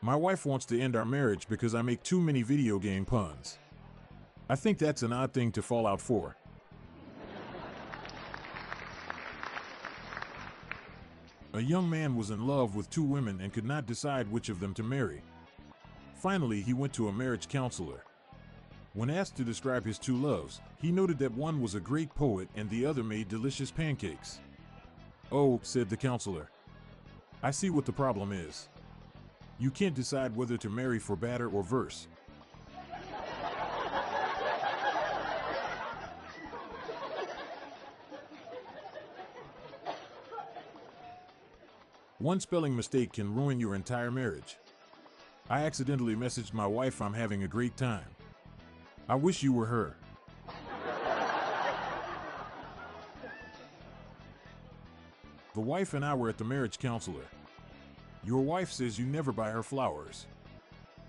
My wife wants to end our marriage because I make too many video game puns. I think that's an odd thing to fall out for. A young man was in love with two women and could not decide which of them to marry. Finally, he went to a marriage counselor. When asked to describe his two loves, he noted that one was a great poet and the other made delicious pancakes. "Oh," said the counselor, "I see what the problem is. You can't decide whether to marry for batter or verse." One spelling mistake can ruin your entire marriage. I accidentally messaged my wife, "I'm having a great time. I wish you were her." The wife and I were at the marriage counselor. "Your wife says you never buy her flowers.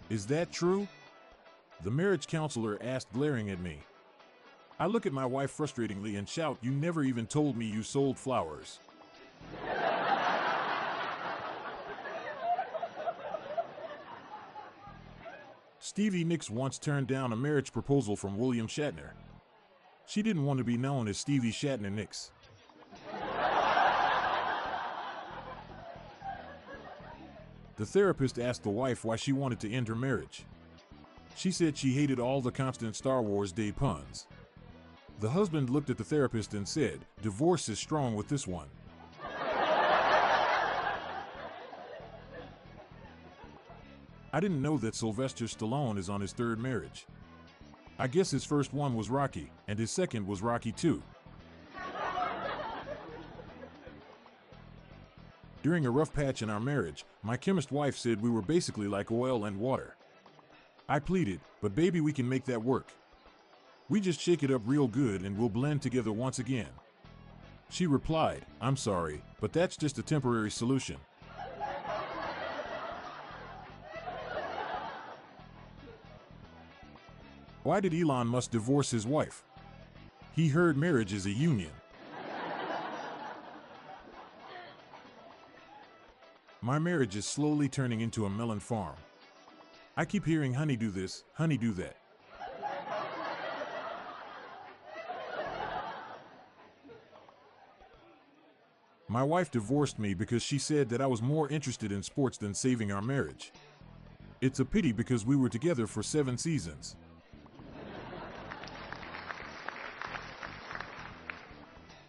Is that true?" The marriage counselor asked, glaring at me. I look at my wife frustratingly and shout, "You never even told me you sold flowers." Stevie Nicks once turned down a marriage proposal from William Shatner. She didn't want to be known as Stevie Shatner Nicks. The therapist asked the wife why she wanted to end her marriage. She said she hated all the constant Star Wars Day puns. The husband looked at the therapist and said, "Divorce is strong with this one." I didn't know that Sylvester Stallone is on his third marriage. I guess his first one was Rocky, and his second was Rocky 2. During a rough patch in our marriage, my chemist wife said we were basically like oil and water. I pleaded, "But baby, we can make that work. We just shake it up real good and we'll blend together once again." She replied, "I'm sorry, but that's just a temporary solution." Why did Elon Musk divorce his wife? He heard marriage is a union. My marriage is slowly turning into a melon farm. I keep hearing honey do this, honey do that. My wife divorced me because she said that I was more interested in sports than saving our marriage. It's a pity because we were together for 7 seasons.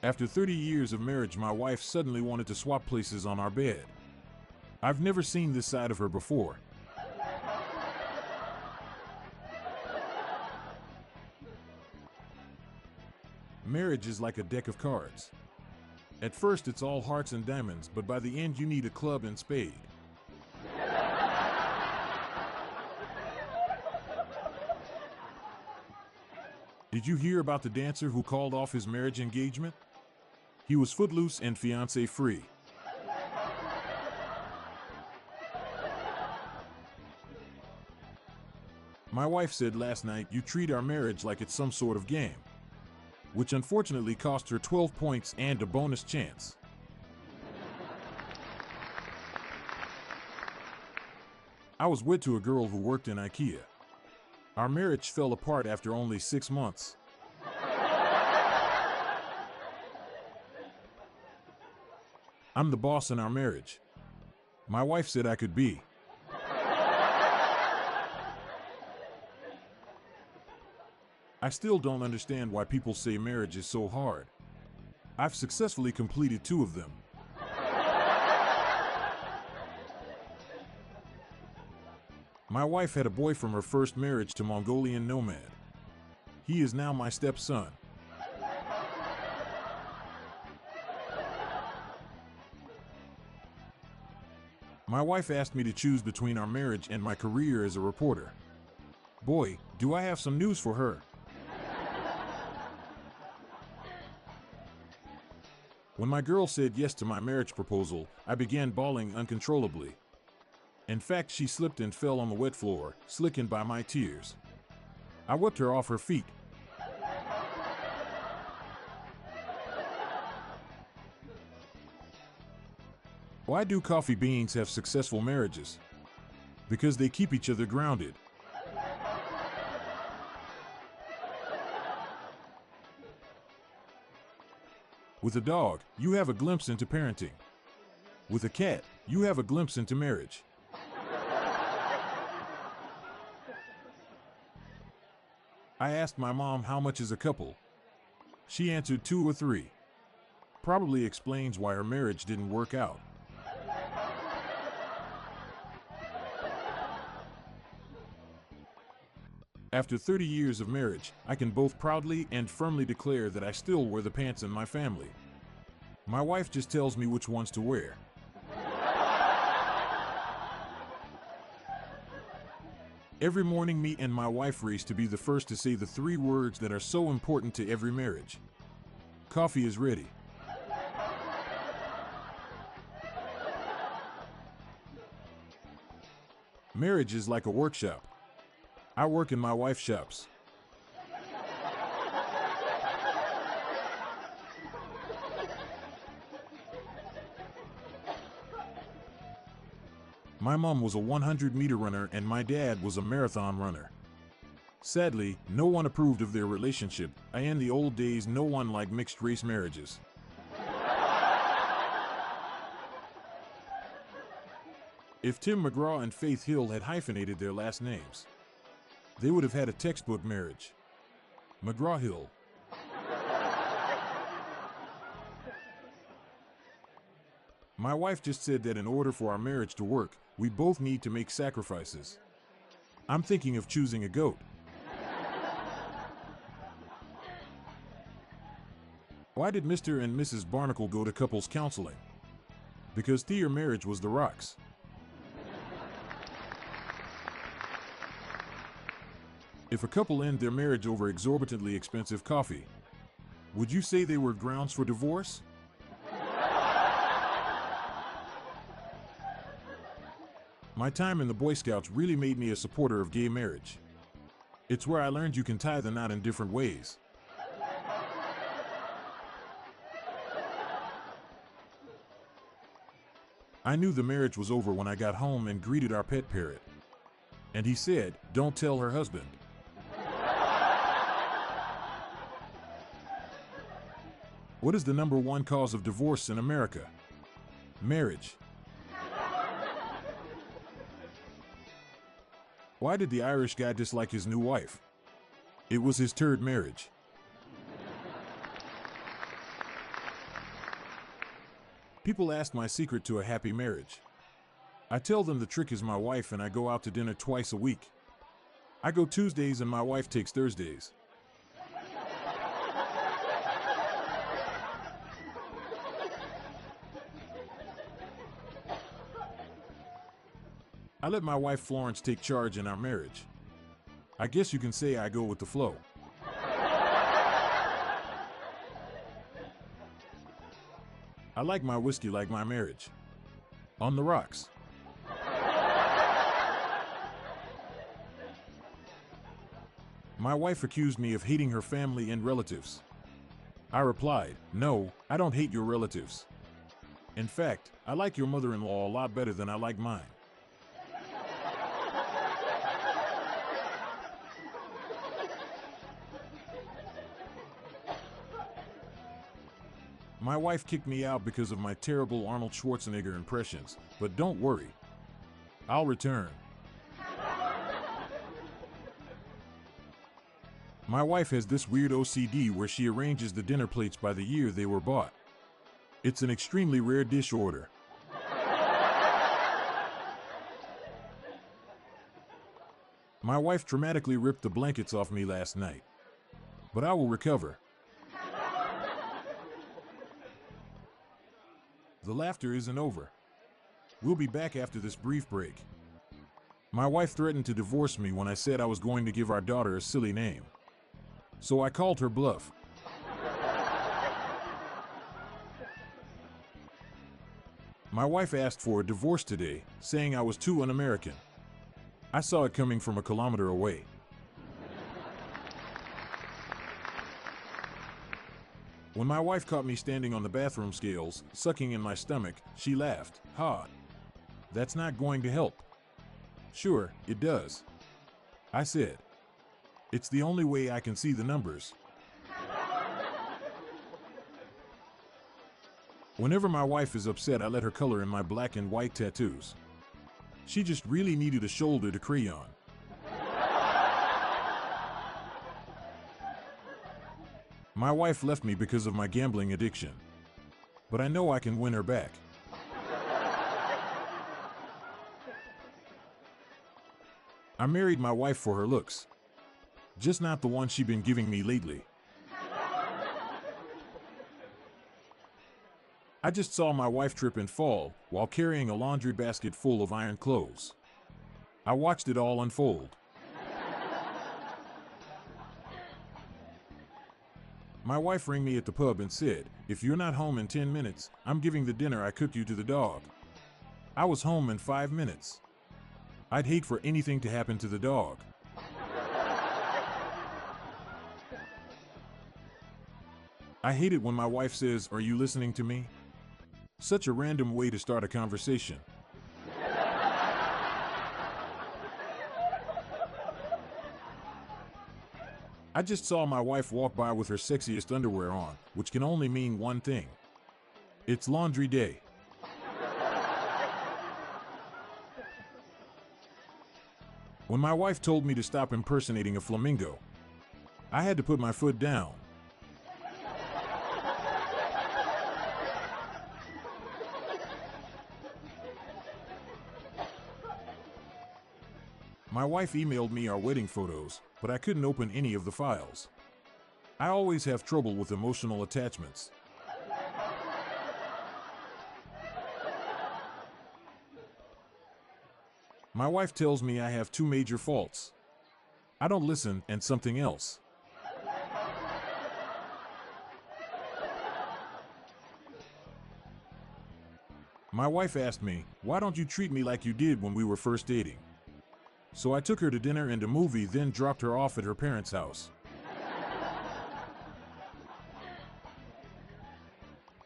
After 30 years of marriage, my wife suddenly wanted to swap places on our bed. I've never seen this side of her before. Marriage is like a deck of cards. At first it's all hearts and diamonds, but by the end you need a club and spade. Did you hear about the dancer who called off his marriage engagement? He was footloose and fiancé free. My wife said last night, "You treat our marriage like it's some sort of game," which unfortunately cost her 12 points and a bonus chance. I was wed to a girl who worked in IKEA. Our marriage fell apart after only 6 months. I'm the boss in our marriage. My wife said I could be. I still don't understand why people say marriage is so hard. I've successfully completed 2 of them. My wife had a boy from her first marriage to Mongolian nomad. He is now my stepson. My wife asked me to choose between our marriage and my career as a reporter. Boy, do I have some news for her. When my girl said yes to my marriage proposal, I began bawling uncontrollably. In fact, she slipped and fell on the wet floor, slickened by my tears. I whipped her off her feet. Why do coffee beans have successful marriages? Because they keep each other grounded. With a dog, you have a glimpse into parenting. With a cat, you have a glimpse into marriage. I asked my mom how much is a couple. She answered 2 or 3. Probably explains why her marriage didn't work out. After 30 years of marriage, I can both proudly and firmly declare that I still wear the pants in my family. My wife just tells me which ones to wear. Every morning, me and my wife race to be the first to say the 3 words that are so important to every marriage. Coffee is ready. Marriage is like a workshop. I work in my wife's shops. My mom was a 100-meter runner and my dad was a marathon runner. Sadly, no one approved of their relationship. In the old days, no one liked mixed-race marriages. If Tim McGraw and Faith Hill had hyphenated their last names, they would have had a textbook marriage. McGraw-Hill. My wife just said that in order for our marriage to work, we both need to make sacrifices. I'm thinking of choosing a goat. Why did Mr. and Mrs. Barnacle go to couples counseling? Because their marriage was the rocks. If a couple end their marriage over exorbitantly expensive coffee, would you say they were grounds for divorce? My time in the Boy Scouts really made me a supporter of gay marriage. It's where I learned you can tie the knot in different ways. I knew the marriage was over when I got home and greeted our pet parrot. And he said, "Don't tell her husband." What is the #1 cause of divorce in America? Marriage. Why did the Irish guy dislike his new wife? It was his 3rd marriage. People ask my secret to a happy marriage. I tell them the trick is my wife and I go out to dinner twice a week. I go Tuesdays and my wife takes Thursdays. I let my wife Florence take charge in our marriage. I guess you can say I go with the flow. I like my whiskey like my marriage. On the rocks. My wife accused me of hating her family and relatives. I replied, "No, I don't hate your relatives. In fact, I like your mother-in-law a lot better than I like mine." My wife kicked me out because of my terrible Arnold Schwarzenegger impressions, but don't worry. I'll return. My wife has this weird OCD where she arranges the dinner plates by the year they were bought. It's an extremely rare dish order. My wife dramatically ripped the blankets off me last night, but I will recover. The laughter isn't over. We'll be back after this brief break. My wife threatened to divorce me when I said I was going to give our daughter a silly name. So I called her bluff. My wife asked for a divorce today, saying I was too un-American. I saw it coming from a kilometer away. When my wife caught me standing on the bathroom scales, sucking in my stomach, she laughed. "Ha! That's not going to help." Sure, it does, I said. It's the only way I can see the numbers. Whenever my wife is upset, I let her color in my black and white tattoos. She just really needed a shoulder to crayon. My wife left me because of my gambling addiction, but I know I can win her back. I married my wife for her looks, just not the one she's been giving me lately. I just saw my wife trip and fall while carrying a laundry basket full of iron clothes. I watched it all unfold. My wife rang me at the pub and said, "If you're not home in 10 minutes, I'm giving the dinner I cooked you to the dog." I was home in 5 minutes. I'd hate for anything to happen to the dog. I hate it when my wife says, "Are you listening to me?" Such a random way to start a conversation. I just saw my wife walk by with her sexiest underwear on, which can only mean one thing. It's laundry day. When my wife told me to stop impersonating a flamingo, I had to put my foot down. My wife emailed me our wedding photos, but I couldn't open any of the files. I always have trouble with emotional attachments. My wife tells me I have two major faults. I don't listen, and something else. My wife asked me, "Why don't you treat me like you did when we were first dating?" So I took her to dinner and a movie, then dropped her off at her parents' house.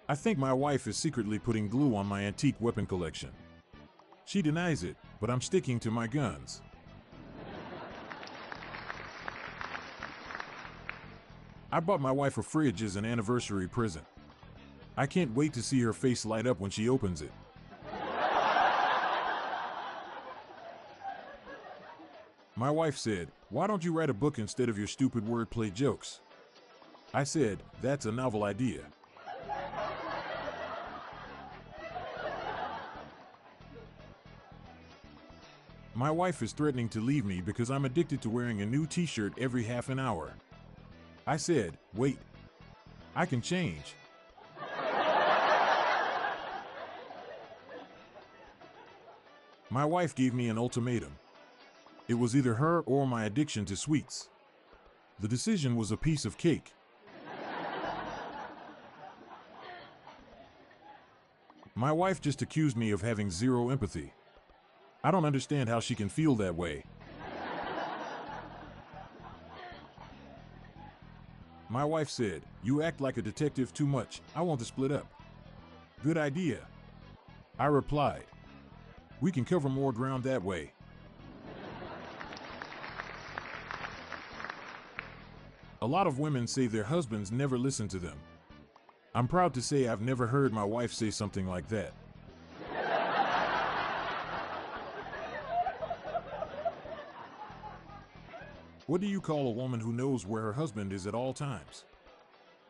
I think my wife is secretly putting glue on my antique weapon collection. She denies it, but I'm sticking to my guns. I bought my wife a fridge as an anniversary present. I can't wait to see her face light up when she opens it. My wife said, "Why don't you write a book instead of your stupid wordplay jokes?" I said, "That's a novel idea." My wife is threatening to leave me because I'm addicted to wearing a new t-shirt every half an hour. I said, "Wait, I can change." My wife gave me an ultimatum. It was either her or my addiction to sweets. The decision was a piece of cake. My wife just accused me of having zero empathy. I don't understand how she can feel that way. My wife said, "You act like a detective too much. I want to split up." Good idea, I replied. We can cover more ground that way. A lot of women say their husbands never listen to them. I'm proud to say I've never heard my wife say something like that. What do you call a woman who knows where her husband is at all times?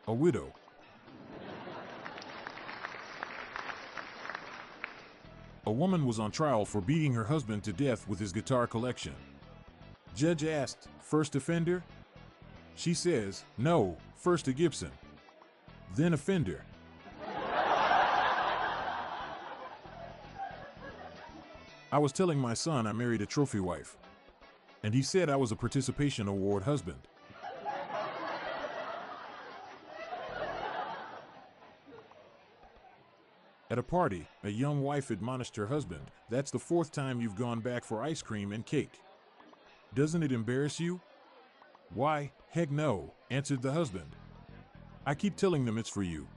A widow. A woman was on trial for beating her husband to death with his guitar collection. Judge asked, "First offender?" She says, "No, first a Gibson, then a Fender." I was telling my son I married a trophy wife, and he said I was a participation award husband. At a party, a young wife admonished her husband, "That's the 4th time you've gone back for ice cream and cake. Doesn't it embarrass you?" "Why, heck no," answered the husband. "I keep telling them it's for you."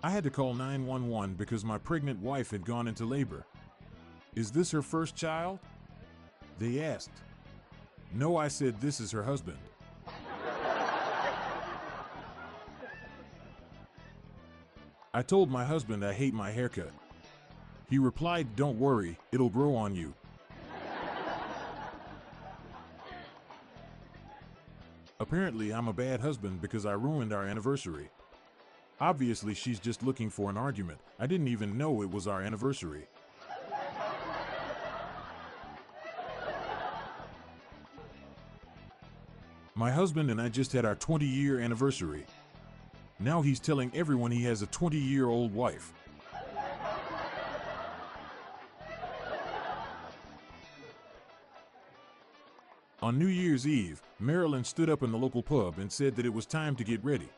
I had to call 911 because my pregnant wife had gone into labor. Is this her first child? They asked. No, I said, this is her husband. I told my husband I hate my haircut. He replied, don't worry, it'll grow on you. Apparently, I'm a bad husband because I ruined our anniversary. Obviously, she's just looking for an argument. I didn't even know it was our anniversary. My husband and I just had our 20-year anniversary. Now he's telling everyone he has a 20-year-old wife. On New Year's Eve, Marilyn stood up in the local pub and said that it was time to get ready.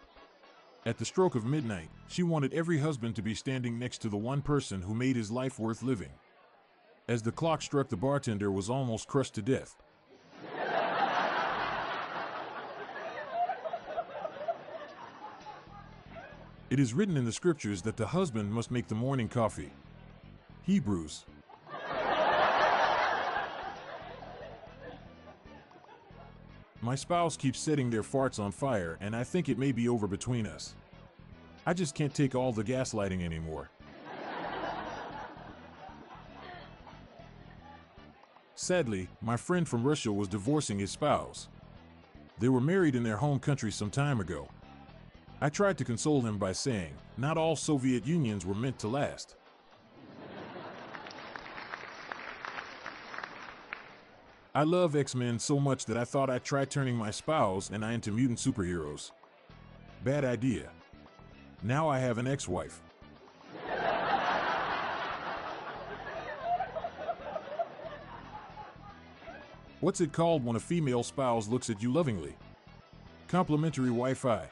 At the stroke of midnight, she wanted every husband to be standing next to the one person who made his life worth living. As the clock struck, the bartender was almost crushed to death. It is written in the scriptures that the husband must make the morning coffee. Hebrews. My spouse keeps setting their farts on fire, and I think it may be over between us. I just can't take all the gaslighting anymore. Sadly, my friend from Russia was divorcing his spouse. They were married in their home country some time ago. I tried to console him by saying, not all Soviet Unions were meant to last. I love X-Men so much that I thought I'd try turning my spouse and I into mutant superheroes. Bad idea. Now I have an ex-wife. What's it called when a female spouse looks at you lovingly? Complimentary Wi-Fi.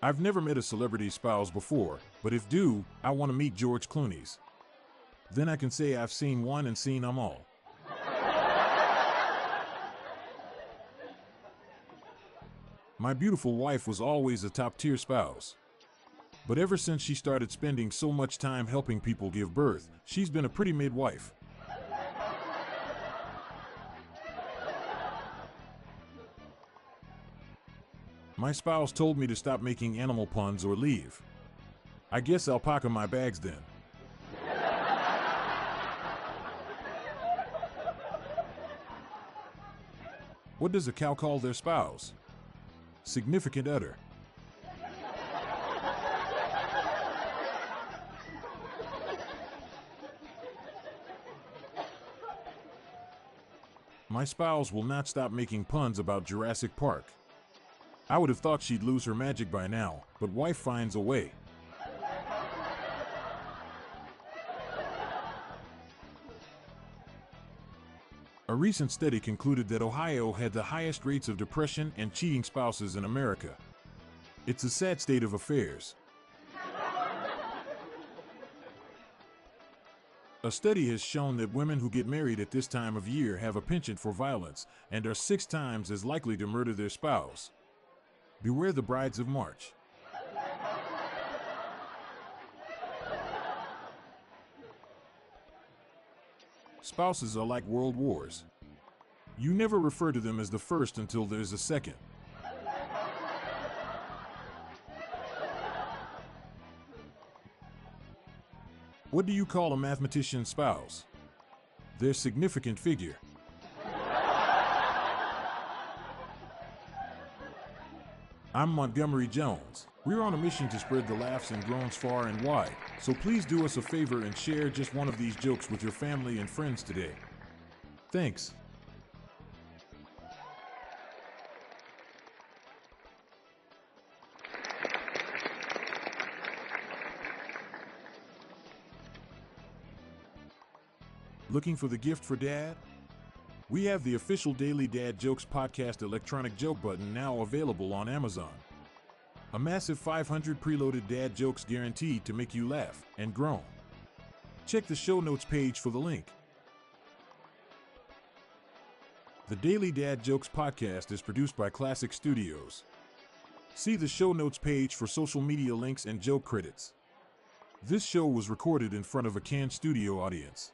I've never met a celebrity spouse before, but if do, I want to meet George Clooney's. Then I can say I've seen one and seen them all. My beautiful wife was always a top-tier spouse. But ever since she started spending so much time helping people give birth, she's been a pretty midwife. My spouse told me to stop making animal puns or leave. I guess I'll pack my bags then. What does a cow call their spouse? Significant udder. My spouse will not stop making puns about Jurassic Park. I would have thought she'd lose her magic by now, but wife finds a way. A recent study concluded that Ohio had the highest rates of depression and cheating spouses in America. It's a sad state of affairs. A study has shown that women who get married at this time of year have a penchant for violence and are 6 times as likely to murder their spouse. Beware the brides of March. Spouses are like world wars. You never refer to them as the first until there's a second. What do you call a mathematician's spouse? Their significant figure. I'm Montgomery Jones. We're on a mission to spread the laughs and groans far and wide, so please do us a favor and share just one of these jokes with your family and friends today. Thanks. Looking for the gift for Dad? We have the official Daily Dad Jokes Podcast electronic joke button now available on Amazon. A massive 500 preloaded dad jokes guaranteed to make you laugh and groan. Check the show notes page for the link. The Daily Dad Jokes podcast is produced by Classic Studios. See the show notes page for social media links and joke credits. This show was recorded in front of a canned studio audience.